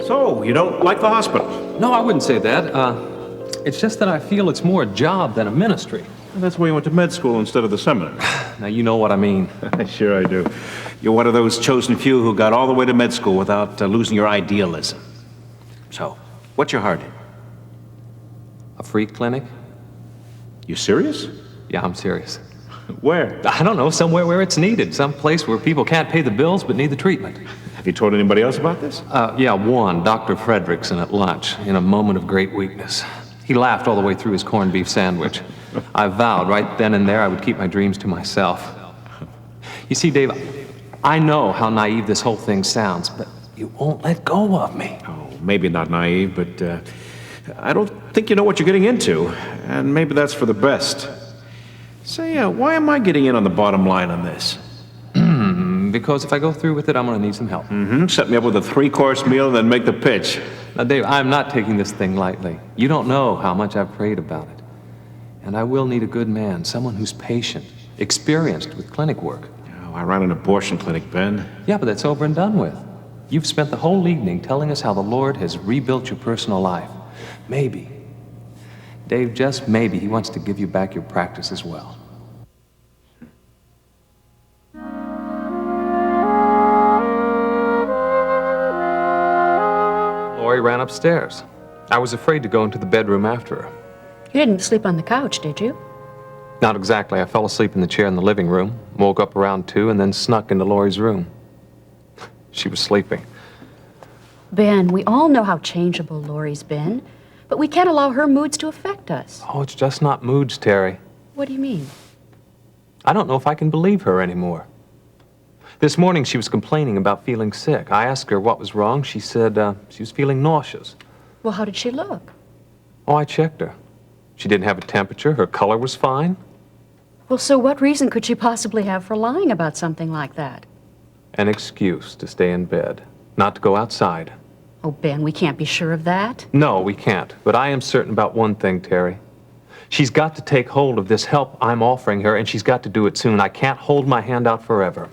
So, you don't like the hospital? No, I wouldn't say that. It's just that I feel it's more a job than a ministry. Well, that's why you went to med school instead of the seminary. Now, you know what I mean. Sure I do. You're one of those chosen few who got all the way to med school without losing your idealism. So, what's your heart in? A free clinic? You serious? Yeah, I'm serious. Where? I don't know, somewhere where it's needed. Some place where people can't pay the bills but need the treatment. Have you told anybody else about this? Yeah, one, Dr. Fredrickson at lunch, in a moment of great weakness. He laughed all the way through his corned beef sandwich. I vowed right then and there I would keep my dreams to myself. You see, Dave, I know how naive this whole thing sounds, but you won't let go of me. Oh, maybe not naive, but I don't think you know what you're getting into, and maybe that's for the best. Say, why am I getting in on the bottom line on this? Because if I go through with it, I'm going to need some help. Set me up with a 3-course meal, then make the pitch. Now, Dave, I'm not taking this thing lightly. You don't know how much I've prayed about it. And I will need a good man, someone who's patient, experienced with clinic work. Oh, I ran an abortion clinic, Ben. Yeah, but that's over and done with. You've spent the whole evening telling us how the Lord has rebuilt your personal life. Maybe, Dave, just maybe he wants to give you back your practice as well. Lori ran upstairs. I was afraid to go into the bedroom after her. You didn't sleep on the couch, did you? Not exactly. I fell asleep in the chair in the living room, woke up around 2, and then snuck into Lori's room. She was sleeping. Ben, we all know how changeable Lori's been, but we can't allow her moods to affect us. Oh, it's just not moods, Terry. What do you mean? I don't know if I can believe her anymore. This morning she was complaining about feeling sick. I asked her what was wrong. She said she was feeling nauseous. Well, how did she look? Oh, I checked her. She didn't have a temperature. Her color was fine. Well, so what reason could she possibly have for lying about something like that? An excuse to stay in bed, not to go outside. Oh, Ben, we can't be sure of that. No, we can't. But I am certain about one thing, Terry. She's got to take hold of this help I'm offering her, and she's got to do it soon. I can't hold my hand out forever.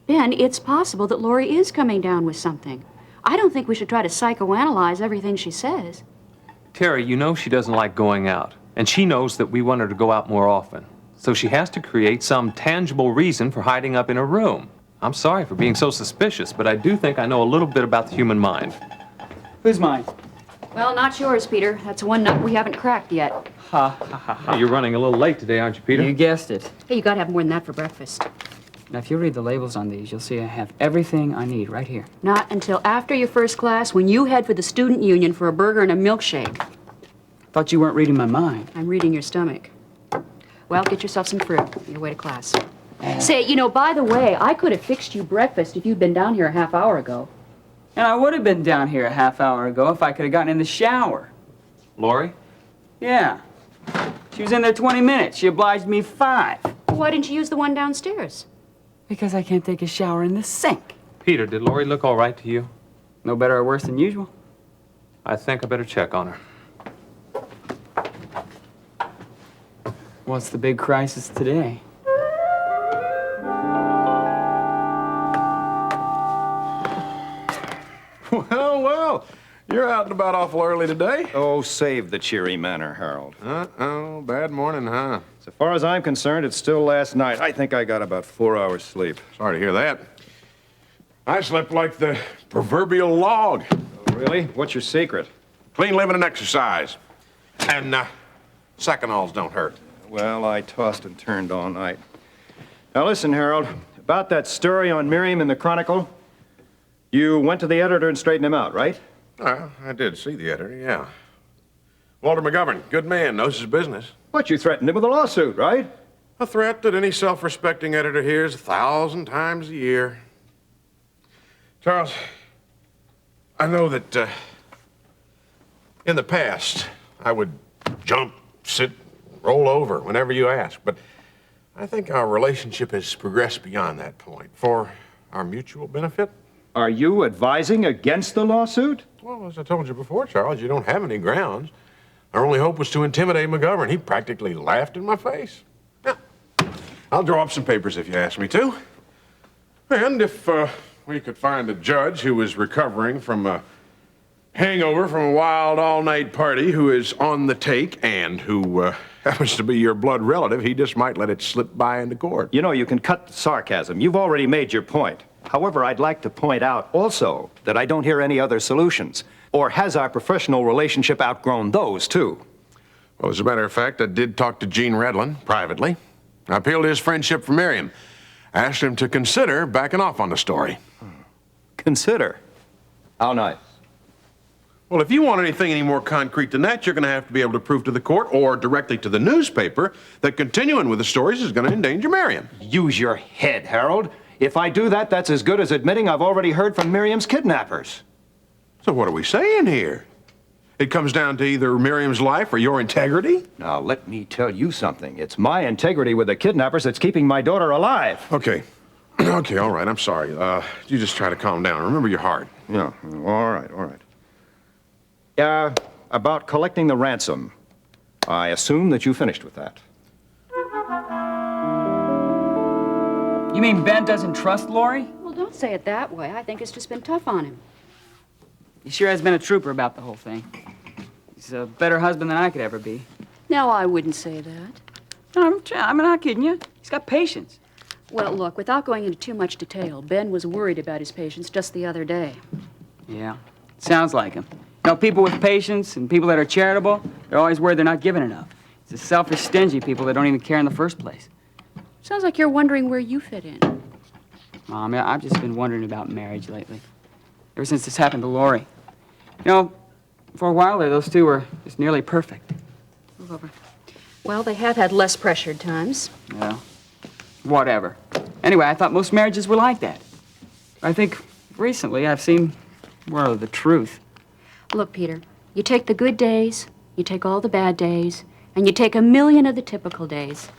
Ben, it's possible that Lori is coming down with something. I don't think we should try to psychoanalyze everything she says. Terry, you know she doesn't like going out, and she knows that we want her to go out more often. So she has to create some tangible reason for hiding up in her room. I'm sorry for being so suspicious, but I do think I know a little bit about the human mind. Who's mine? Well, not yours, Peter. That's one nut we haven't cracked yet. Ha, ha, ha, ha. Hey, you're running a little late today, aren't you, Peter? You guessed it. Hey, you gotta have more than that for breakfast. Now, if you read the labels on these, you'll see I have everything I need right here. Not until after your first class, when you head for the student union for a burger and a milkshake. Thought you weren't reading my mind. I'm reading your stomach. Well, get yourself some fruit on your way to class. Say, you know, by the way, I could have fixed you breakfast if you'd been down here a half hour ago. And I would have been down here a half hour ago if I could have gotten in the shower. Lori? Yeah. She was in there 20 minutes. She obliged me 5. Why didn't you use the one downstairs? Because I can't take a shower in the sink. Peter, did Lori look all right to you? No better or worse than usual. I think I better check on her. What's the big crisis today? Well, you're out and about awful early today. Oh, save the cheery manner, Harold. Uh-oh, bad morning, huh? So far as I'm concerned, it's still last night. I think I got about 4 hours sleep. Sorry to hear that. I slept like the proverbial log. Oh, really? What's your secret? Clean living and exercise. And, Seconals don't hurt. Well, I tossed and turned all night. Now listen, Harold, about that story on Miriam in the Chronicle, you went to the editor and straightened him out, right? I did see the editor, yeah. Walter McGovern, good man, knows his business. But you threatened him with a lawsuit, right? A threat that any self-respecting editor hears 1,000 times a year. Charles, I know that in the past, I would jump, sit, roll over whenever you ask, but I think our relationship has progressed beyond that point for our mutual benefit. Are you advising against the lawsuit? Well, as I told you before, Charles, you don't have any grounds. Our only hope was to intimidate McGovern. He practically laughed in my face. Now, I'll draw up some papers if you ask me to. And if we could find a judge who is recovering from a hangover from a wild all-night party, who is on the take, and who happens to be your blood relative, he just might let it slip by into court. You know, you can cut the sarcasm. You've already made your point. However, I'd like to point out also that I don't hear any other solutions. Or has our professional relationship outgrown those, too? Well, as a matter of fact, I did talk to Gene Redlin privately. I appealed to his friendship for Miriam. Asked him to consider backing off on the story. Consider. How nice. Well, if you want anything any more concrete than that, you're going to have to be able to prove to the court or directly to the newspaper that continuing with the stories is going to endanger Miriam. Use your head, Harold. If I do that, that's as good as admitting I've already heard from Miriam's kidnappers. So what are we saying here? It comes down to either Miriam's life or your integrity? Now, let me tell you something. It's my integrity with the kidnappers that's keeping my daughter alive. Okay. Okay, all right, I'm sorry. You just try to calm down. Remember your heart. Yeah, all right, all right. About collecting the ransom. I assume that you finished with that. You mean Ben doesn't trust Lori? Well, don't say it that way. I think it's just been tough on him. He sure has been a trooper about the whole thing. He's a better husband than I could ever be. No, I wouldn't say that. No, I'm not kidding you. He's got patience. Well, look, without going into too much detail, Ben was worried about his patients just the other day. Yeah, sounds like him. You know, people with patience and people that are charitable, they're always worried they're not given enough. It's the selfish, stingy people that don't even care in the first place. Sounds like you're wondering where you fit in. Mom, I've just been wondering about marriage lately. Ever since this happened to Lori. You know, for a while there, those two were just nearly perfect. Move over. Well, they have had less pressured times. Yeah, whatever. Anyway, I thought most marriages were like that. I think recently I've seen more of the truth. Look, Peter, you take the good days, you take all the bad days, and you take 1,000,000 of the typical days,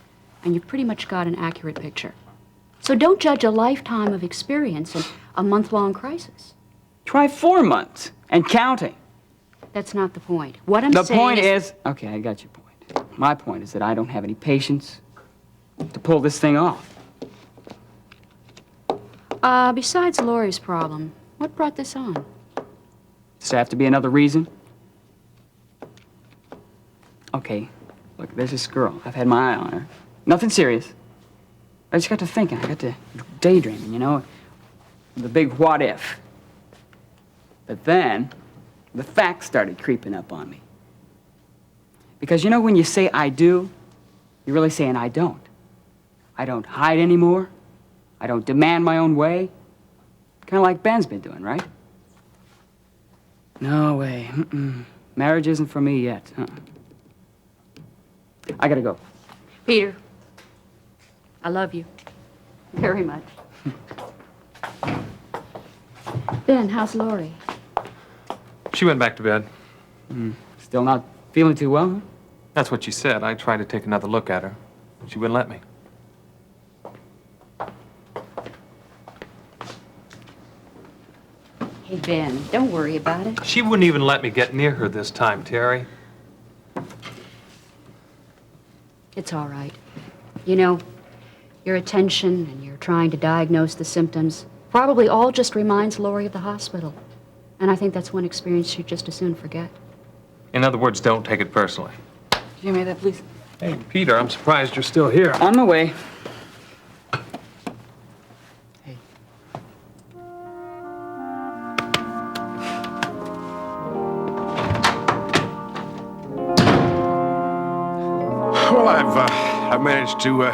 and you've pretty much got an accurate picture. So don't judge a lifetime of experience in a month-long crisis. Try 4 months and counting. That's not the point. What I'm The saying point is, okay, I got your point. My point is that I don't have any patience to pull this thing off. Besides Lori's problem, what brought this on? Does there have to be another reason? Okay, look, there's this girl. I've had my eye on her. Nothing serious. I just got to thinking. I got to daydreaming, you know? The big what if. But then, the facts started creeping up on me. Because you know when you say I do, you're really saying I don't. I don't hide anymore. I don't demand my own way. Kind of like Ben's been doing, right? No way. Marriage isn't for me yet. I gotta go. Peter, I love you very much. Ben, how's Lori? She went back to bed. Still not feeling too well, huh? That's what she said. I tried to take another look at her. She wouldn't let me. Hey, Ben, don't worry about it. She wouldn't even let me get near her this time, Terry. It's all right. You know, your attention and your trying to diagnose the symptoms probably all just reminds Lori of the hospital. And I think that's one experience she'd just as soon forget. In other words, don't take it personally. Can you make that, please? Hey, Peter, I'm surprised you're still here. On my way. Hey. Well, I've managed to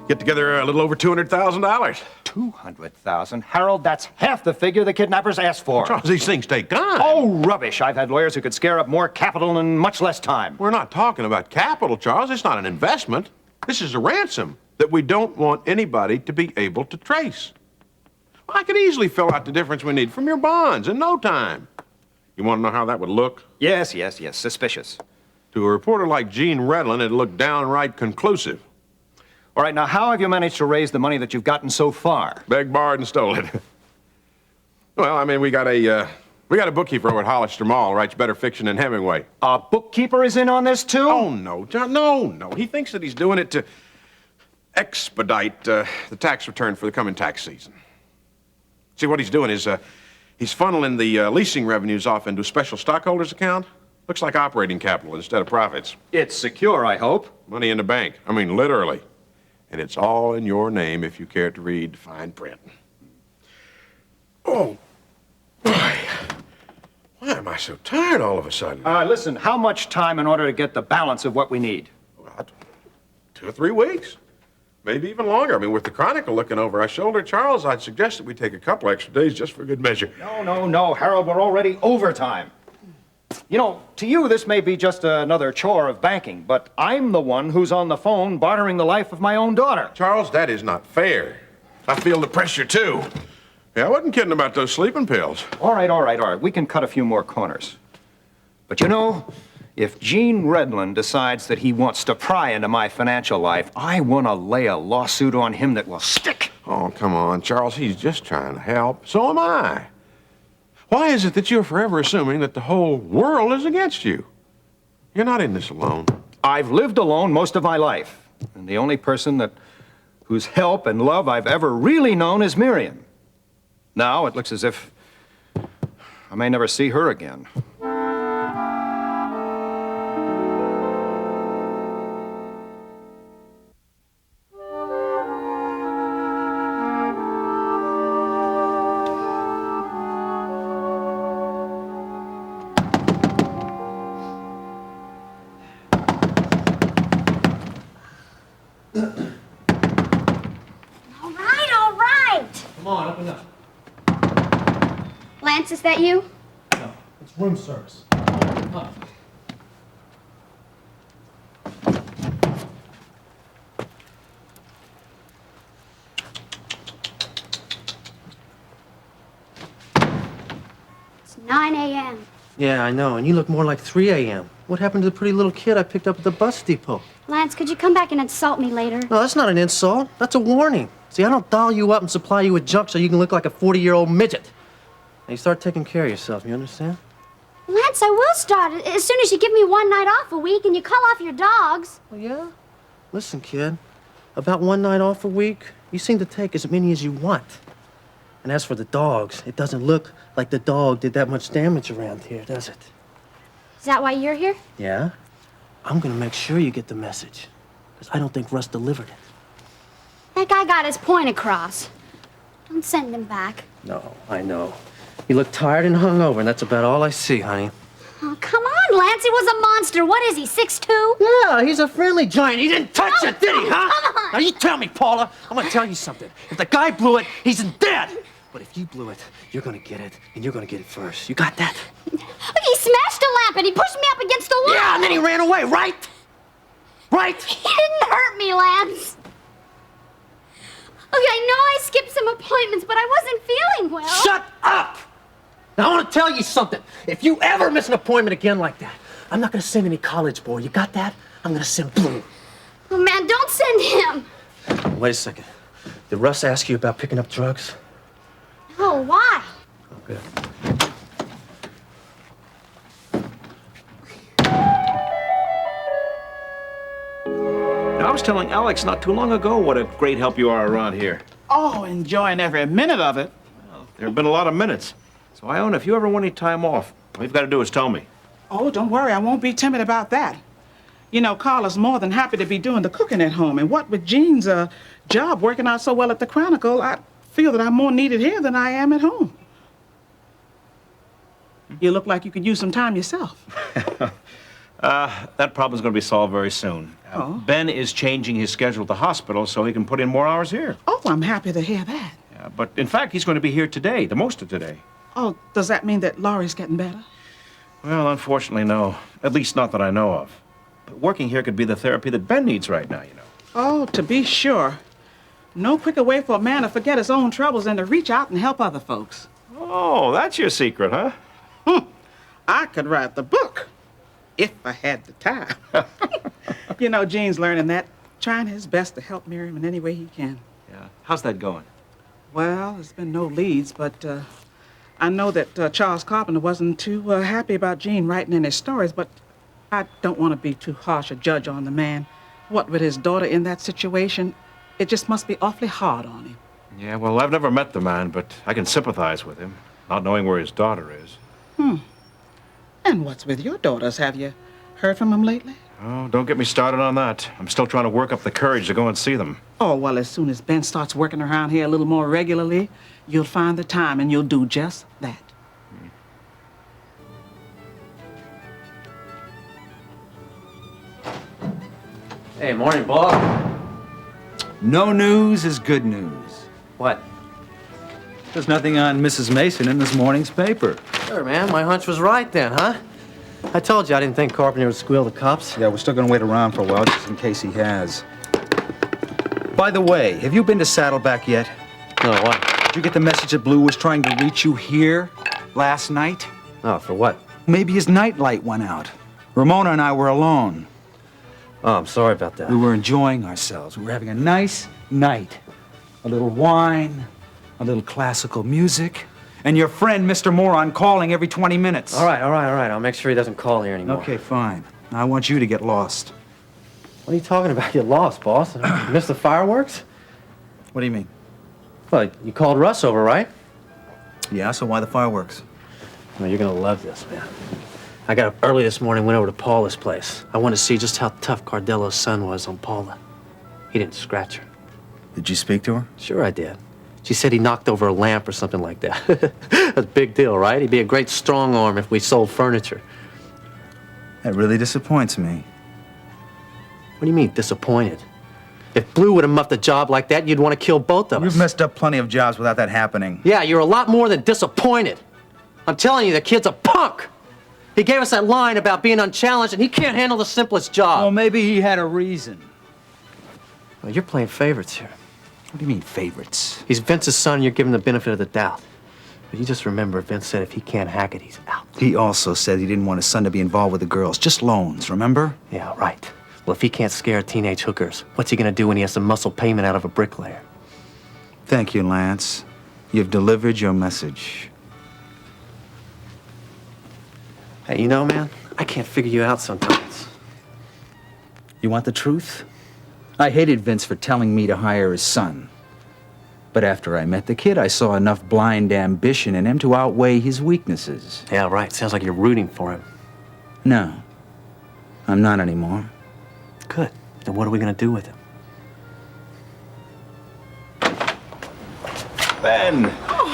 get together a little over $200,000. 200,000? Harold, that's half the figure the kidnappers asked for. Charles, these things take time. Oh, rubbish. I've had lawyers who could scare up more capital in much less time. We're not talking about capital, Charles. It's not an investment. This is a ransom that we don't want anybody to be able to trace. Well, I could easily fill out the difference we need from your bonds in no time. You want to know how that would look? Yes. Suspicious. To a reporter like Gene Redlin, it'd look downright conclusive. All right, now, how have you managed to raise the money that you've gotten so far? Begged, borrowed, and stole it. Well, I mean, we got a bookkeeper over at Hollister Mall, writes better fiction than Hemingway. A bookkeeper is in on this, too? Oh, no, John, no. He thinks that he's doing it to expedite the tax return for the coming tax season. See, what he's doing is he's funneling the leasing revenues off into a special stockholders account. Looks like operating capital instead of profits. It's secure, I hope. Money in the bank. I mean, literally. And it's all in your name if you care to read fine print. Oh, boy. Why am I so tired all of a sudden? Listen, how much time in order to get the balance of what we need? Well, 2 or 3 weeks. Maybe even longer. I mean, with the Chronicle looking over our shoulder, Charles, I'd suggest that we take a couple extra days just for good measure. No, Harold, we're already overtime. You know, to you, this may be just another chore of banking, but I'm the one who's on the phone bartering the life of my own daughter. Charles, that is not fair. I feel the pressure, too. Yeah, I wasn't kidding about those sleeping pills. All right. We can cut a few more corners. But you know, if Gene Redlin decides that he wants to pry into my financial life, I want to lay a lawsuit on him that will stick. Oh, come on, Charles. He's just trying to help. So am I. Why is it that you're forever assuming that the whole world is against you? You're not in this alone. I've lived alone most of my life, and the only person whose help and love I've ever really known is Miriam. Now it looks as if I may never see her again. All right. Come on, open up. Lance, is that you? No, it's room service. Come on. It's 9 a.m. Yeah, I know, and you look more like 3 a.m. What happened to the pretty little kid I picked up at the bus depot? Lance, could you come back and insult me later? No, that's not an insult. That's a warning. See, I don't doll you up and supply you with junk so you can look like a 40-year-old midget. Now, you start taking care of yourself, you understand? Lance, I will start as soon as you give me one night off a week and you call off your dogs. Well, yeah? Listen, kid, about one night off a week, you seem to take as many as you want. And as for the dogs, it doesn't look like the dog did that much damage around here, does it? Is that why you're here? Yeah? I'm gonna make sure you get the message. Because I don't think Russ delivered it. That guy got his point across. Don't send him back. No, I know. You look tired and hungover, and that's about all I see, honey. Oh, come on, Lance. He was a monster. What is he, 6'2"? Yeah, he's a friendly giant. He didn't touch Oh, it, did he, huh? come on. Now, you tell me, Paula. I'm gonna tell you something. If the guy blew it, he's dead. But if you blew it, you're gonna get it, and you're gonna get it first. You got that? Look, he smashed a lamp and he pushed me up against the wall. Yeah, and then he ran away, right? Right? He didn't hurt me, Lance. Okay, I know I skipped some appointments, but I wasn't feeling well. Shut up! Now, I want to tell you something. If you ever miss an appointment again like that, I'm not going to send any college boy. You got that? I'm going to send Blue. Oh, man, don't send him. Wait a second. Did Russ ask you about picking up drugs? Oh, why? Okay. I was telling Alex not too long ago what a great help you are around here. Oh, enjoying every minute of it. There have been a lot of minutes. So, Ione, if you ever want any time off, all you've got to do is tell me. Oh, don't worry, I won't be timid about that. You know, Carla's more than happy to be doing the cooking at home. And what with Gene's job working out so well at the Chronicle, I feel that I'm more needed here than I am at home. You look like you could use some time yourself. That problem's going to be solved very soon. Ben is changing his schedule at the hospital so he can put in more hours here. Oh, I'm happy to hear that. But in fact, he's going to be here today, the most of today. Oh, does that mean that Laurie's getting better? Well, unfortunately, no. At least not that I know of. But working here could be the therapy that Ben needs right now, you know. Oh, to be sure. No quicker way for a man to forget his own troubles than to reach out and help other folks. Oh, that's your secret, huh? I could write the book if I had the time. You know, Gene's learning that, trying his best to help Miriam in any way he can. Yeah. How's that going? Well, there's been no leads, but I know that Charles Carpenter wasn't too happy about Gene writing in his stories, but I don't want to be too harsh a judge on the man. What with his daughter in that situation, it just must be awfully hard on him. Yeah, well, I've never met the man, but I can sympathize with him, not knowing where his daughter is. And what's with your daughters? Have you heard from them lately? Oh, don't get me started on that. I'm still trying to work up the courage to go and see them. Oh, well, as soon as Ben starts working around here a little more regularly, you'll find the time and you'll do just that. Hey, morning, Bob. No news is good news. What? There's nothing on Mrs. Mason in this morning's paper. Sure, man. My hunch was right then, huh? I told you I didn't think Carpenter would squeal the cops. Yeah, we're still gonna wait around for a while just in case he has. By the way, have you been to Saddleback yet? No, what? Did you get the message that Blue was trying to reach you here last night? Oh, for what? Maybe his night light went out. Ramona and I were alone. Oh, I'm sorry about that. We were enjoying ourselves. We were having a nice night. A little wine, a little classical music, and your friend, Mr. Moron, calling every 20 minutes. All right. I'll make sure he doesn't call here anymore. Okay, fine. I want you to get lost. What are you talking about? Get lost, boss. Missed the fireworks? What do you mean? Well, you called Russ over, right? Yeah, so why the fireworks? Well, you're gonna love this, man. I got up early this morning, went over to Paula's place. I wanted to see just how tough Cardello's son was on Paula. He didn't scratch her. Did you speak to her? Sure I did. She said he knocked over a lamp or something like that. That's a big deal, right? He'd be a great strong arm if we sold furniture. That really disappoints me. What do you mean, disappointed? If Blue would have muffed a job like that, you'd want to kill both of us. You've messed up plenty of jobs without that happening. Yeah, you're a lot more than disappointed. I'm telling you, the kid's a punk. He gave us that line about being unchallenged, and he can't handle the simplest job. Well, maybe he had a reason. Well, you're playing favorites here. What do you mean, favorites? He's Vince's son, and you're giving him the benefit of the doubt. But you just remember, Vince said if he can't hack it, he's out. He also said he didn't want his son to be involved with the girls, just loans, remember? Yeah, right. Well, if he can't scare teenage hookers, what's he gonna do when he has to muscle payment out of a bricklayer? Thank you, Lance. You've delivered your message. Hey, you know, man, I can't figure you out sometimes. You want the truth? I hated Vince for telling me to hire his son. But after I met the kid, I saw enough blind ambition in him to outweigh his weaknesses. Yeah, right. Sounds like you're rooting for him. No, I'm not anymore. Good. Then what are we gonna do with him? Ben,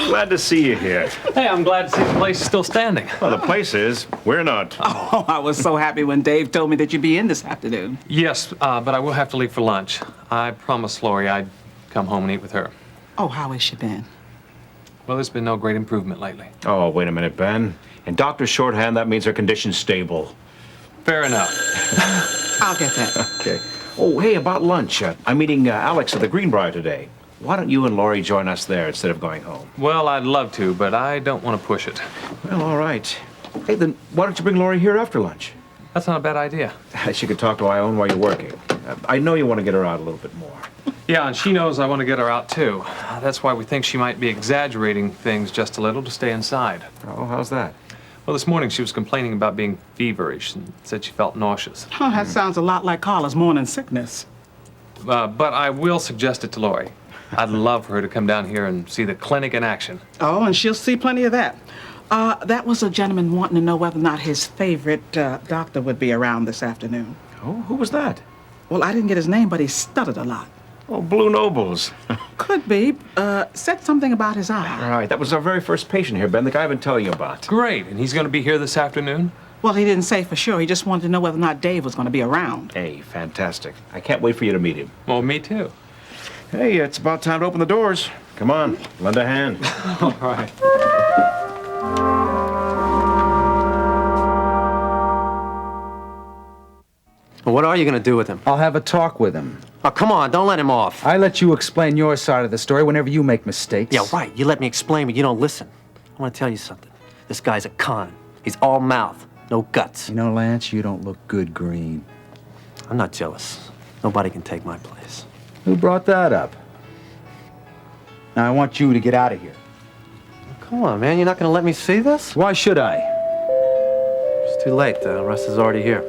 glad to see you here. Hey, I'm glad to see the place is still standing. Well, the place is. We're not. Oh, I was so happy when Dave told me that you'd be in this afternoon. Yes, but I will have to leave for lunch. I promised Lori I'd come home and eat with her. Oh, how has she been? Well, there's been no great improvement lately. Oh, wait a minute, Ben. In doctor's shorthand, that means her condition's stable. Fair enough. I'll get that. Okay. Oh, hey, about lunch. I'm meeting Alex at the Greenbrier today. Why don't you and Laurie join us there instead of going home? Well, I'd love to, but I don't want to push it. Well, all right. Hey, then why don't you bring Laurie here after lunch? That's not a bad idea. She could talk to Ione while you're working. I know you want to get her out a little bit more. Yeah, and she knows I want to get her out, too. That's why we think she might be exaggerating things just a little to stay inside. Oh, how's that? Well, this morning she was complaining about being feverish and said she felt nauseous. Oh, that sounds a lot like Carla's morning sickness. But I will suggest it to Lori. I'd love for her to come down here and see the clinic in action. Oh, and she'll see plenty of that. That was a gentleman wanting to know whether or not his favorite doctor would be around this afternoon. Oh, who was that? Well, I didn't get his name, but he stuttered a lot. Oh, Blue Nobles. Could be. Said something about his eye. All right, that was our very first patient here, Ben, the guy I've been telling you about. Great, and he's going to be here this afternoon? Well, he didn't say for sure. He just wanted to know whether or not Dave was going to be around. Hey, fantastic. I can't wait for you to meet him. Well, me too. Hey, it's about time to open the doors. Come on, lend a hand. All right. Well, what are you going to do with him? I'll have a talk with him. Oh, come on, don't let him off. I let you explain your side of the story whenever you make mistakes. Yeah, right. You let me explain, but you don't listen. I want to tell you something. This guy's a con. He's all mouth, no guts. You know, Lance, you don't look good green. I'm not jealous. Nobody can take my place. Who brought that up? Now, I want you to get out of here. Come on, man. You're not going to let me see this? Why should I? It's too late. Russ is already here.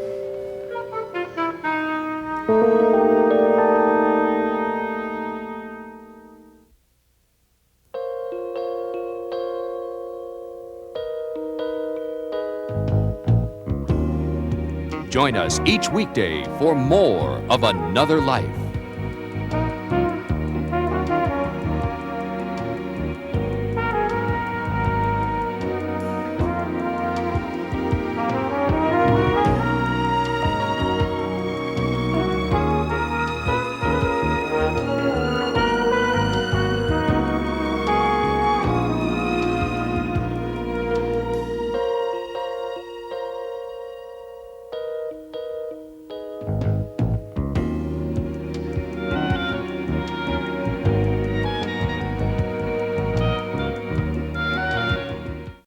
Join us each weekday for more of Another Life.